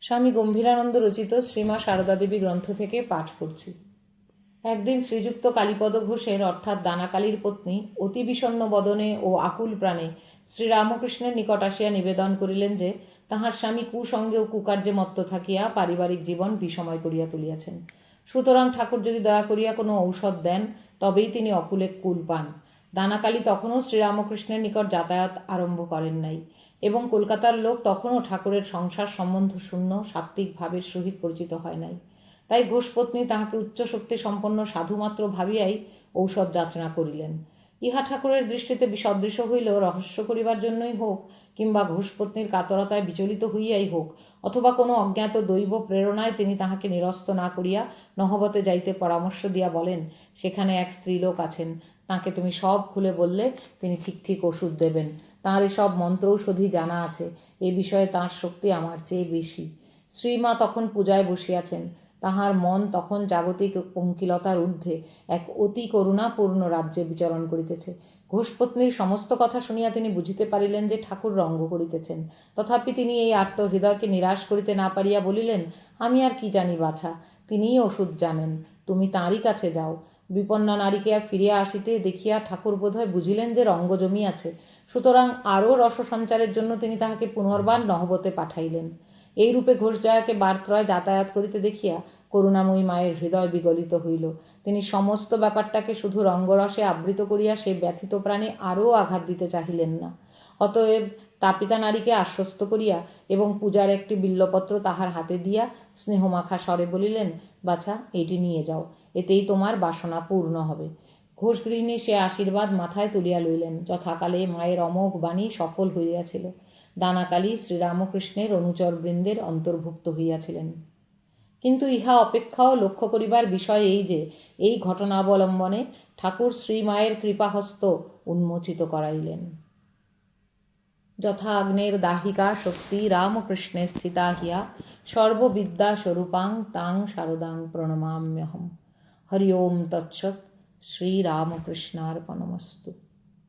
স্বামী গম্ভীরানন্দ রচিত শ্রীমা সারদা দেবী গ্রন্থ থেকে পাঠ করছি। একদিন শ্রীযুক্ত কালীপদ ঘোষের অর্থাৎ দানাকালীর পত্নী অতি বিষণ্ণ বদনে ও আকুল প্রাণে শ্রীরামকৃষ্ণের নিকট আসিয়া নিবেদন করিলেন যে তাহার স্বামী কুসঙ্গে ও কুকার্যে মত্ত থাকিয়া পারিবারিক জীবন বিষময় করিয়া তুলিয়াছেন। সুতরাং ঠাকুর যদি দয়া করিয়া কোনো ঔষধ দেন তবেই তিনি অকুলে কুল পান। দানাকালী তখনও শ্রীরামকৃষ্ণের নিকট যাতায়াত আরম্ভ করেন নাই এবং কলকাতার লোক তখনও ঠাকুরের সংসার সম্বন্ধ শূন্য সাত্ত্বিক ভাবের সহিত পরিচিত হয় নাই। তাই ঘোষপত্নী তাহাকে উচ্চশক্তি সম্পন্ন সাধুমাত্র ভাবিয়াই ঔষধ যাচনা করিলেন। ইহা ঠাকুরের দৃষ্টিতে সদৃশ হইলেও রহস্য করিবার জন্যই হোক কিংবা ঘোষপত্নীর কাতরতায় বিচলিত হইয়াই হোক অথবা কোনো অজ্ঞাত দৈব প্রেরণায় তিনি তাহাকে নিরস্ত না করিয়া নহবতে যাইতে পরামর্শ দিয়া বলেন, সেখানে এক স্ত্রীলোক আছেন, তাঁকে তুমি সব খুলে বললে তিনি ঠিক ঠিক ওষুধ দেবেন। তাঁর এসব মন্ত্রৌষধি জানা আছে, এ বিষয়ে তাঁর শক্তি আমার চেয়ে বেশি। শ্রীমা তখন পূজায় বসিয়াছেন। তাহার মন তখন জাগতিক পঙ্কিলতার ঊর্ধ্বে এক অতি করুণাপূর্ণ রাজ্যে বিচরণ করিতেছে। ঘোষপত্নীর সমস্ত কথা শুনিয়া তিনি বুঝিতে পারিলেন যে ঠাকুর রঙ্গ করিতেছেন। তথাপি তিনি এই আত্মহৃদয়কে নিরাশ করিতে না পারিয়া বলিলেন, আমি আর কি জানি বাছা, তিনিই ওষুধ জানেন, তুমি তাঁরই কাছে যাও। বিপন্না নারীকে ফিরিয়া আসিতে দেখিয়া ঠাকুর বোধহয় বুঝিলেন যে রঙ্গ জমিয়াছে। সুতরাং আরও রসসঞ্চারের জন্য তিনি তাহাকে পুনর্বার নহবতে পাঠাইলেন। এইরূপে ঘোষজয়াকে বারত্রয় যাতায়াত করিতে দেখিয়া করুণাময়ী মায়ের হৃদয় বিগলিত হইল। তিনি সমস্ত ব্যাপারটাকে শুধু রঙ্গরসে আবৃত করিয়া সে ব্যথিত প্রাণে আরও আঘাত দিতে চাহিলেন না। অতএব তাপিতা নারীকে আশ্বস্ত করিয়া এবং পূজার একটি বিল্লপত্র তাহার হাতে দিয়া স্নেহমাখা স্বরে বলিলেন, বাছা, এটি নিয়ে যাও, এতেই তোমার বাসনা পূর্ণ হবে। ঘোষগৃহিণী সে আশীর্বাদ মাথায় তুলিয়া লইলেন। যথাকালে মায়ের অমোঘ বাণী সফল হইয়াছিল। দানাকালী শ্রীরামকৃষ্ণের অনুচরবৃন্দের অন্তর্ভুক্ত হইয়াছিলেন। কিন্তু ইহা অপেক্ষাও লক্ষ্য করিবার বিষয় এই যে এই ঘটনাবলম্বনে ঠাকুর শ্রীমায়ের কৃপাহস্ত উন্মোচিত করাইলেন। যথা আগ্নের দাহিকা শক্তি রামকৃষ্ণে স্থিতা হিয়া সর্ববিদ্যা স্বরূপাং তাং শারদাং প্রণমাম্যহম। হরি ওম তৎসৎ। শ্রীরামকৃষ্ণার্পণমস্তু।